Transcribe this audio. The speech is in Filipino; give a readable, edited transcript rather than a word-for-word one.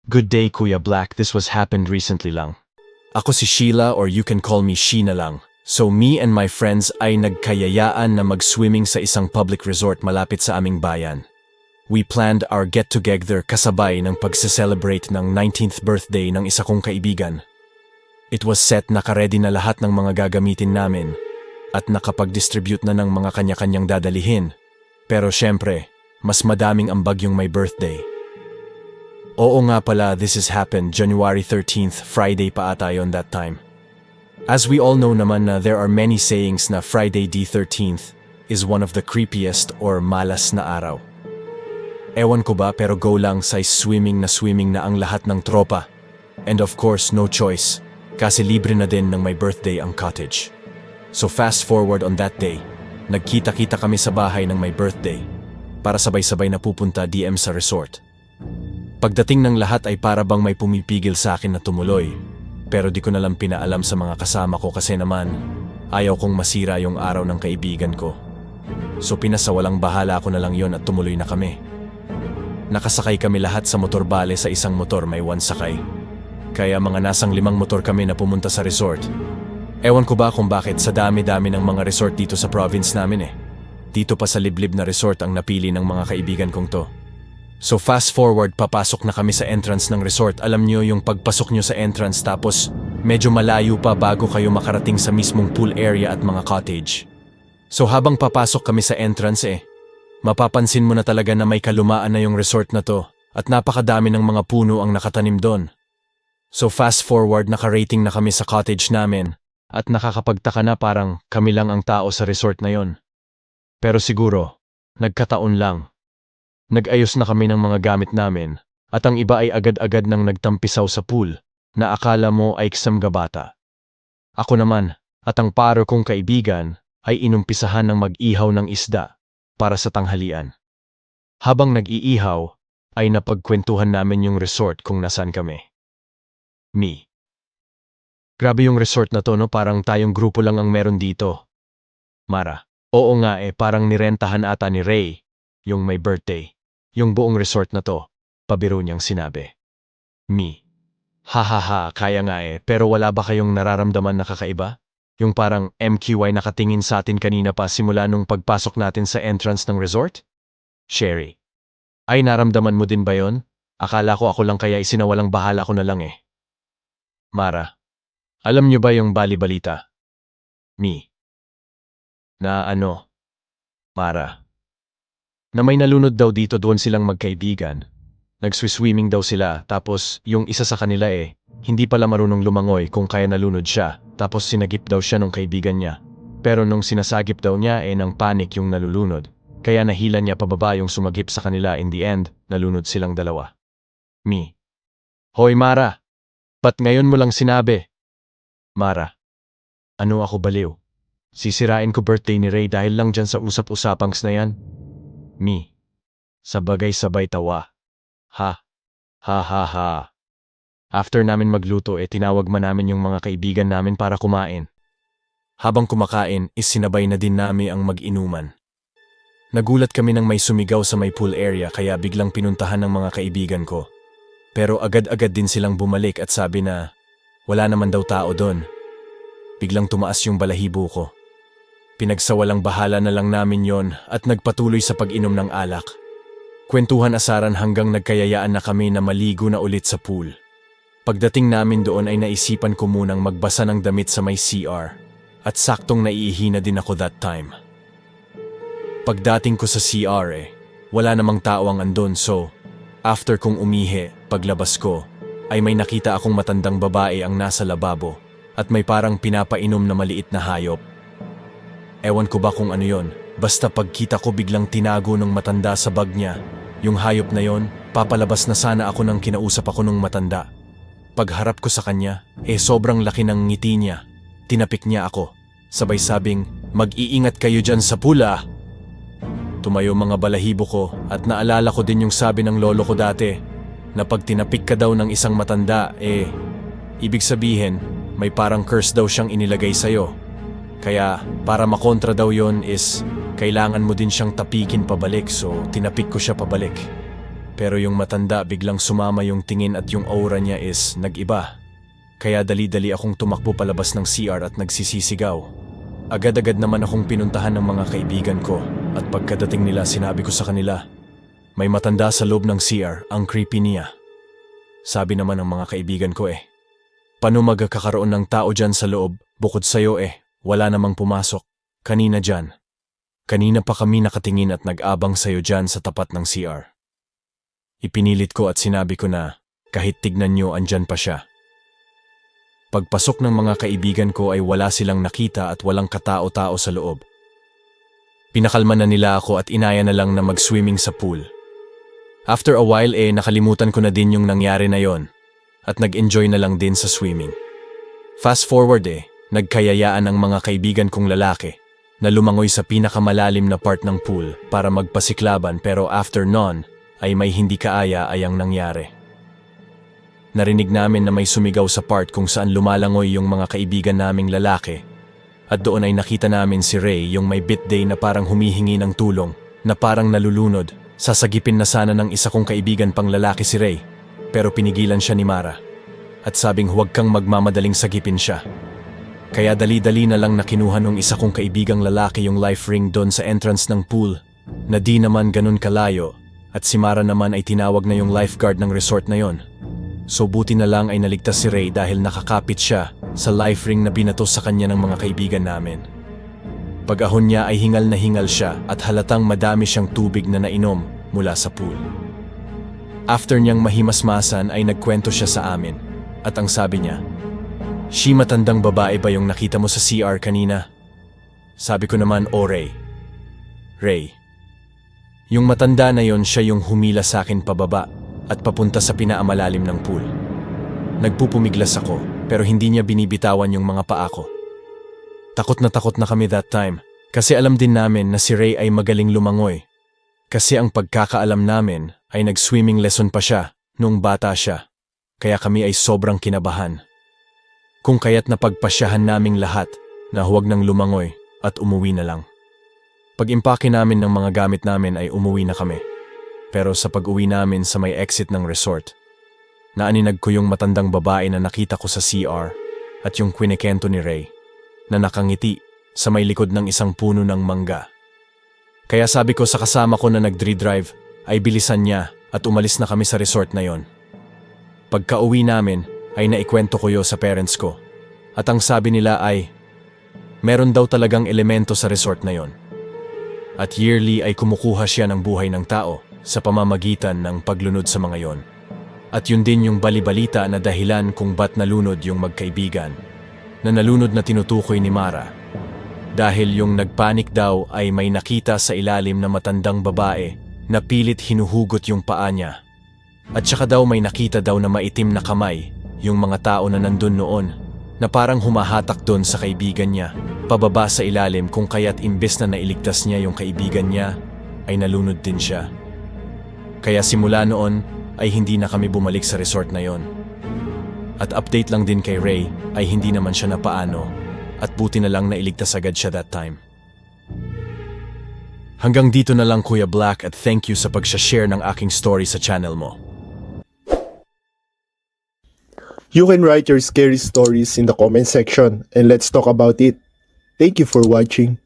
Good day, Kuya Black. This was happened recently lang. Ako si Sheila or you can call me Sheena lang. So me and my friends ay nagkayayaan na mag-swimming sa isang public resort malapit sa aming bayan. We planned our get-together kasabay ng pagse-celebrate ng 19th birthday ng isa kong kaibigan. It was set naka-ready na lahat ng mga gagamitin namin at nakapag-distribute na ng mga kanya-kanyang dadalihin. Pero syempre, mas madaming ambag yung may birthday. Oo nga pala, this has happened January 13th, Friday pa ata yon that time. As we all know naman na there are many sayings na Friday the 13th is one of the creepiest or malas na araw. Ewan ko ba pero go lang sa swimming na ang lahat ng tropa. And of course, no choice, kasi libre na din ng may birthday ang cottage. So fast forward on that day, nagkita-kita kami sa bahay ng may birthday para sabay-sabay na pupunta DM sa resort. Pagdating ng lahat ay para bang may pumipigil sa akin na tumuloy. Pero di ko nalang pinaalam sa mga kasama ko kasi naman ayaw kong masira yung araw ng kaibigan ko. So pinasawalang bahala ko na lang yon at tumuloy na kami. Nakasakay kami lahat sa motorbale sa isang motor may 1 sakay. Kaya mga nasang 5 motor kami na pumunta sa resort. Ewan ko ba kung bakit sa dami-dami ng mga resort dito sa province namin eh. Dito pa sa liblib na resort ang napili ng mga kaibigan kong to. So fast forward, papasok na kami sa entrance ng resort. Alam nyo yung pagpasok nyo sa entrance tapos medyo malayo pa bago kayo makarating sa mismong pool area at mga cottage. So habang papasok kami sa entrance mapapansin mo na talaga na may kalumaan na yung resort na to at napakadami ng mga puno ang nakatanim doon. So fast forward, naka-rating na kami sa cottage namin at nakakapagtaka na parang kami lang ang tao sa resort na yon. Pero siguro, nagkataon lang. Nag-ayos na kami ng mga gamit namin at ang iba ay agad-agad nang nagtampisaw sa pool na akala mo ay ksam gabata. Ako naman at ang paro kong kaibigan ay inumpisahan ng mag-ihaw ng isda para sa tanghalian. Habang nag-iihaw ay napagkwentuhan namin yung resort kung nasaan kami. Me. Grabe yung resort na to no, parang tayong grupo lang ang meron dito. Mara. Oo nga parang nirentahan ata ni Ray, yung may birthday. Yung buong resort na to, pabiro niyang sinabi. Me. Hahaha, kaya nga pero wala ba kayong nararamdaman na kakaiba? Yung parang MQY nakatingin sa atin kanina pa simula nung pagpasok natin sa entrance ng resort? Sherry. Ay naramdaman mo din ba yon? Akala ko ako lang kaya isinawalang bahala ko na lang Mara. Alam niyo ba yung bali-balita? Me. Na ano? Mara. Na may nalunod daw dito doon silang magkaibigan. Nagswiswimming daw sila tapos yung isa sa kanila hindi pala marunong lumangoy kung kaya nalunod siya tapos sinagip daw siya nung kaibigan niya. Pero nung sinasagip daw niya nang panik yung nalulunod. Kaya nahila niya pababa yung sumagip sa kanila in the end, nalunod silang dalawa. Me. Hoy Mara! Ba't ngayon mo lang sinabi? Mara. Ano ako baliw? Sisirain ko birthday ni Ray dahil lang dyan sa usap-usapangs na yan? Me. Sabagay-sabay tawa. Ha. Ha ha ha. After namin magluto tinawag man namin yung mga kaibigan namin para kumain. Habang kumakain, sinabay na din namin ang mag-inuman. Nagulat kami nang may sumigaw sa may pool area kaya biglang pinuntahan ng mga kaibigan ko. Pero agad-agad din silang bumalik at sabi na wala naman daw tao doon. Biglang tumaas yung balahibo ko. Pinagsawalang bahala na lang namin yon at nagpatuloy sa pag-inom ng alak. Kwentuhan asaran hanggang nagkayayaan na kami na maligo na ulit sa pool. Pagdating namin doon ay naisipan ko munang magbasa ng damit sa may CR at saktong naiihi na din ako that time. Pagdating ko sa CR wala namang tao ang andon so after kong umihi, paglabas ko ay may nakita akong matandang babae ang nasa lababo at may parang pinapainom na maliit na hayop. Ewan ko ba kung ano yon, basta pagkita ko biglang tinago ng matanda sa bag niya. Yung hayop na yon, papalabas na sana ako nang kinausap ako nung matanda. Pagharap ko sa kanya, sobrang laki ng ngiti niya. Tinapik niya ako, sabay sabing, mag-iingat kayo dyan sa pula. Tumayo mga balahibo ko at naalala ko din yung sabi ng lolo ko dati, na pag tinapik ka daw ng isang matanda, ibig sabihin, may parang curse daw siyang inilagay sa'yo. Kaya para makontra daw yon is kailangan mo din siyang tapikin pabalik so tinapik ko siya pabalik. Pero yung matanda biglang sumama yung tingin at yung aura niya is nag-iba. Kaya dali-dali akong tumakbo palabas ng CR at nagsisisigaw. Agad-agad naman akong pinuntahan ng mga kaibigan ko at pagkadating nila sinabi ko sa kanila, may matanda sa loob ng CR, ang creepy niya. Sabi naman ng mga kaibigan ko paano magkakaroon ng tao dyan sa loob, bukod sa'yo wala namang pumasok. Kanina dyan. Kanina pa kami nakatingin at nag-abang sa'yo dyan sa tapat ng CR. Ipinilit ko at sinabi ko na kahit tignan nyo andyan pa siya. Pagpasok ng mga kaibigan ko ay wala silang nakita at walang katao-tao sa loob. Pinakalma na nila ako at inaya na lang na mag-swimming sa pool. After a while nakalimutan ko na din yung nangyari na yon at nag-enjoy na lang din sa swimming. Fast forward nagkayayaan ang mga kaibigan kong lalaki na lumangoy sa pinakamalalim na part ng pool para magpasiklaban pero after non ay may hindi kaaya ay ang nangyari. Narinig namin na may sumigaw sa part kung saan lumalangoy yung mga kaibigan naming lalaki at doon ay nakita namin si Ray yung may birthday na parang humihingi ng tulong na parang nalulunod. Sasagipin na sana ng isa kong kaibigan pang lalaki si Ray pero pinigilan siya ni Mara at sabing huwag kang magmamadaling sagipin siya. Kaya dali-dali na lang nakinuha nung isa kong kaibigang lalaki yung life ring doon sa entrance ng pool na di naman ganun kalayo. At si Mara naman ay tinawag na yung lifeguard ng resort na yon. So buti na lang ay naligtas si Ray dahil nakakapit siya sa life ring na binato sa kanya ng mga kaibigan namin. Pag-ahon niya ay hingal na hingal siya at halatang madami siyang tubig na nainom mula sa pool. After niyang mahimasmasan ay nagkwento siya sa amin at ang sabi niya, "She, matandang babae ba yung nakita mo sa CR kanina?" Sabi ko naman, Ray. Ray. Yung matanda na yon siya yung humila sa akin pababa at papunta sa pinaamalalim ng pool. Nagpupumiglas ako pero hindi niya binibitawan yung mga paa ko. Takot na kami that time kasi alam din namin na si Ray ay magaling lumangoy. Kasi ang pagkakaalam namin ay nag-swimming lesson pa siya nung bata siya. Kaya kami ay sobrang kinabahan. Kung kaya't napagpasyahan naming lahat na huwag nang lumangoy at umuwi na lang. Pag-impake namin ng mga gamit namin ay umuwi na kami. Pero sa pag-uwi namin sa may exit ng resort, naaninag ko yung matandang babae na nakita ko sa CR at yung kwinekento ni Ray na nakangiti sa may likod ng isang puno ng mangga. Kaya sabi ko sa kasama ko na nag-drive ay bilisan niya at umalis na kami sa resort na yon. Pagka-uwi namin ay naikwento ko yo sa parents ko at ang sabi nila ay meron daw talagang elemento sa resort na yon. At yearly ay kumukuha siya ng buhay ng tao sa pamamagitan ng paglunod sa mga yon. At yun din yung balibalita na dahilan kung ba't nalunod yung magkaibigan na nalunod na tinutukoy ni Mara. Dahil yung nagpanik daw ay may nakita sa ilalim na matandang babae na pilit hinuhugot yung paa niya. At saka daw may nakita daw na maitim na kamay yung mga tao na nandun noon na parang humahatak doon sa kaibigan niya, pababa sa ilalim kung kaya't imbes na nailigtas niya yung kaibigan niya, ay nalunod din siya. Kaya simula noon ay hindi na kami bumalik sa resort na yon. At update lang din kay Ray ay hindi naman siya napaano at buti na lang nailigtas agad siya that time. Hanggang dito na lang Kuya Black at thank you sa pag-share ng aking story sa channel mo. You can write your scary stories in the comment section and let's talk about it. Thank you for watching.